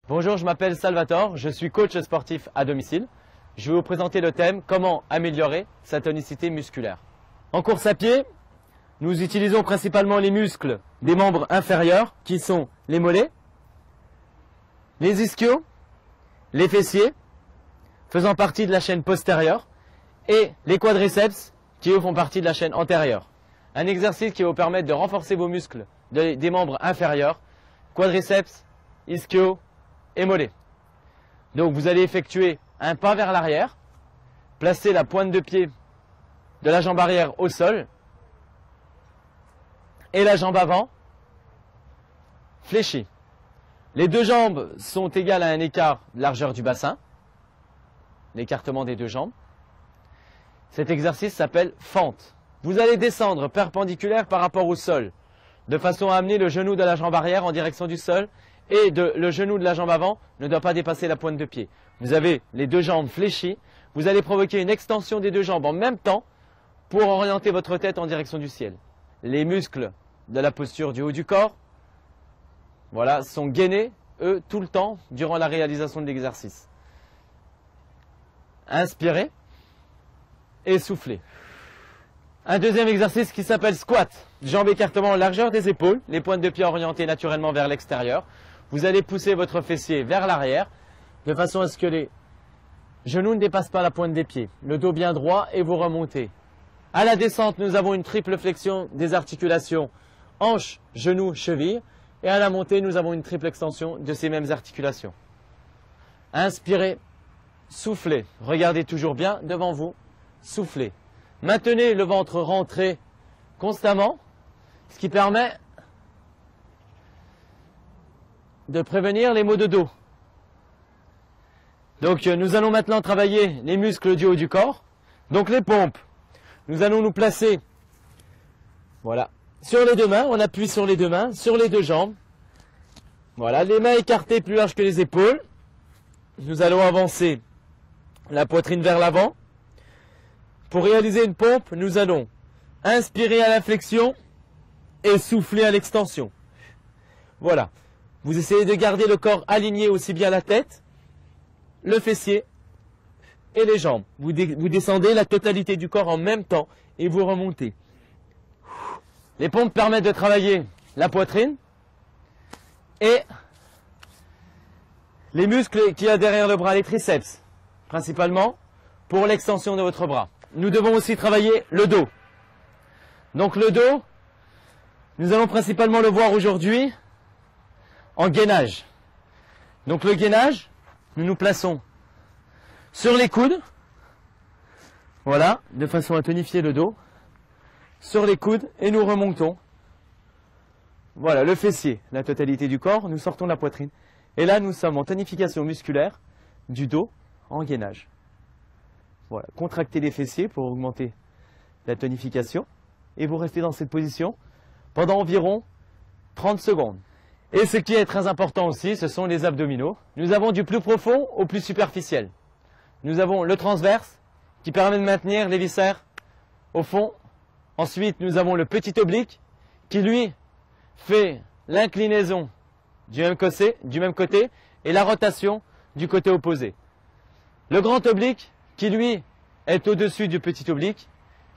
Bonjour, je m'appelle Salvatore, je suis coach sportif à domicile. Je vais vous présenter le thème « Comment améliorer sa tonicité musculaire ». En course à pied, nous utilisons principalement les muscles des membres inférieurs qui sont les mollets, les ischios, les fessiers, faisant partie de la chaîne postérieure, et les quadriceps qui eux font partie de la chaîne antérieure. Un exercice qui va vous permettre de renforcer vos muscles des membres inférieurs, quadriceps, ischios et mollets. Donc vous allez effectuer un pas vers l'arrière, placer la pointe de pied de la jambe arrière au sol et la jambe avant fléchie. Les deux jambes sont égales à un écart de largeur du bassin, l'écartement des deux jambes. Cet exercice s'appelle fente. Vous allez descendre perpendiculaire par rapport au sol, de façon à amener le genou de la jambe arrière en direction du sol et le genou de la jambe avant ne doit pas dépasser la pointe de pied. Vous avez les deux jambes fléchies, vous allez provoquer une extension des deux jambes en même temps pour orienter votre tête en direction du ciel. Les muscles de la posture du haut du corps, voilà, sont gainés, eux, tout le temps durant la réalisation de l'exercice. Inspirez et soufflez. Un deuxième exercice qui s'appelle squat. Jambes écartement en largeur des épaules, les pointes de pied orientées naturellement vers l'extérieur. Vous allez pousser votre fessier vers l'arrière de façon à ce que les genoux ne dépassent pas la pointe des pieds. Le dos bien droit et vous remontez. À la descente, nous avons une triple flexion des articulations hanches, genoux, chevilles. Et à la montée, nous avons une triple extension de ces mêmes articulations. Inspirez, soufflez. Regardez toujours bien devant vous. Soufflez. Maintenez le ventre rentré constamment, ce qui permet de prévenir les maux de dos. Donc nous allons maintenant travailler les muscles du haut du corps. Donc les pompes, nous allons nous placer, voilà, sur les deux mains, on appuie sur les deux mains, sur les deux jambes. Voilà, les mains écartées plus larges que les épaules. Nous allons avancer la poitrine vers l'avant. Pour réaliser une pompe, nous allons inspirer à la flexion et souffler à l'extension. Voilà. Vous essayez de garder le corps aligné aussi bien la tête, le fessier et les jambes. Vous descendez la totalité du corps en même temps et vous remontez. Les pompes permettent de travailler la poitrine et les muscles qu'il y a derrière le bras, les triceps, principalement pour l'extension de votre bras. Nous devons aussi travailler le dos. Donc le dos, nous allons principalement le voir aujourd'hui en gainage. Donc le gainage, nous nous plaçons sur les coudes, voilà, de façon à tonifier le dos, sur les coudes et nous remontons. Voilà, le fessier, la totalité du corps, nous sortons de la poitrine. Et là, nous sommes en tonification musculaire du dos en gainage. Voilà, contractez les fessiers pour augmenter la tonification et vous restez dans cette position pendant environ 30 secondes. Et ce qui est très important aussi, ce sont les abdominaux. Nous avons du plus profond au plus superficiel. Nous avons le transverse qui permet de maintenir les viscères au fond. Ensuite, nous avons le petit oblique qui, lui, fait l'inclinaison du même côté et la rotation du côté opposé. Le grand oblique qui, lui, est au-dessus du petit oblique,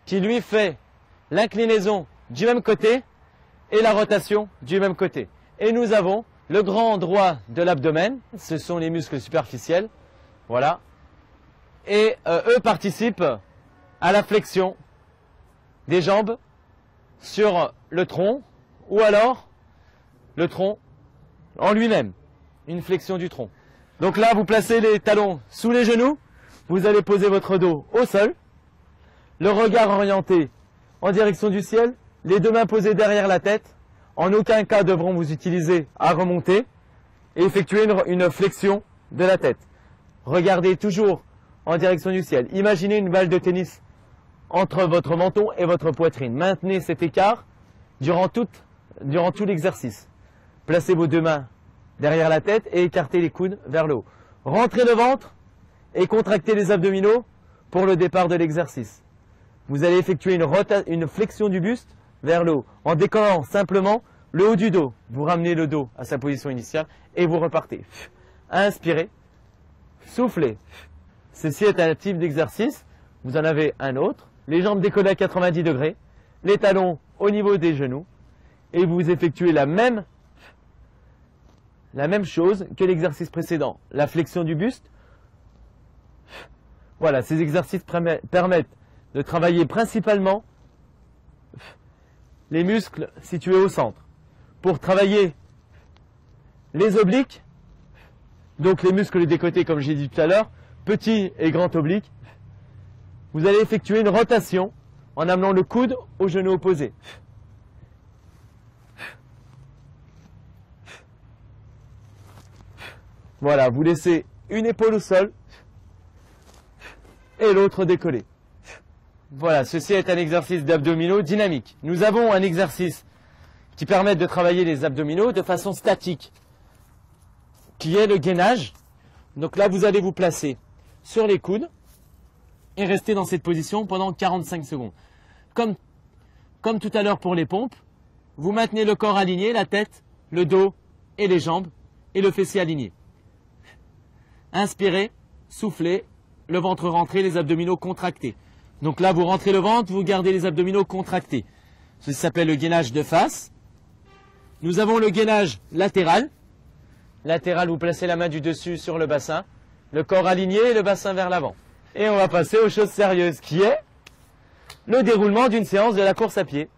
qui, lui, fait l'inclinaison du même côté et la rotation du même côté. Et nous avons le grand droit de l'abdomen, ce sont les muscles superficiels, voilà. Et eux participent à la flexion des jambes sur le tronc, ou alors le tronc en lui-même, une flexion du tronc. Donc là, vous placez les talons sous les genoux, vous allez poser votre dos au sol, le regard orienté en direction du ciel, les deux mains posées derrière la tête. En aucun cas devront vous utiliser à remonter et effectuer une flexion de la tête. Regardez toujours en direction du ciel. Imaginez une balle de tennis entre votre menton et votre poitrine. Maintenez cet écart durant tout l'exercice. Placez vos deux mains derrière la tête et écartez les coudes vers le haut. Rentrez le ventre et contractez les abdominaux pour le départ de l'exercice. Vous allez effectuer une flexion du buste vers le haut en décollant simplement le haut du dos. Vous ramenez le dos à sa position initiale et vous repartez. Inspirez, soufflez. Ceci est un type d'exercice. Vous en avez un autre. Les jambes décollées à 90 degrés, les talons au niveau des genoux. Et vous effectuez la même chose que l'exercice précédent. La flexion du buste. Voilà, ces exercices permettent de travailler principalement les muscles situés au centre. Pour travailler les obliques, donc les muscles des côtés comme j'ai dit tout à l'heure, petit et grand oblique, vous allez effectuer une rotation en amenant le coude au genou opposé. Voilà, vous laissez une épaule au sol et l'autre décollée. Voilà, ceci est un exercice d'abdominaux dynamique. Nous avons un exercice qui permet de travailler les abdominaux de façon statique, qui est le gainage. Donc là, vous allez vous placer sur les coudes et rester dans cette position pendant 45 secondes. Comme tout à l'heure pour les pompes, vous maintenez le corps aligné, la tête, le dos et les jambes, et le fessier aligné. Inspirez, soufflez, le ventre rentré, les abdominaux contractés. Donc là, vous rentrez le ventre, vous gardez les abdominaux contractés. Ceci s'appelle le gainage de face. Nous avons le gainage latéral. Latéral, vous placez la main du dessus sur le bassin, le corps aligné et le bassin vers l'avant. Et on va passer aux choses sérieuses, qui est le déroulement d'une séance de la course à pied.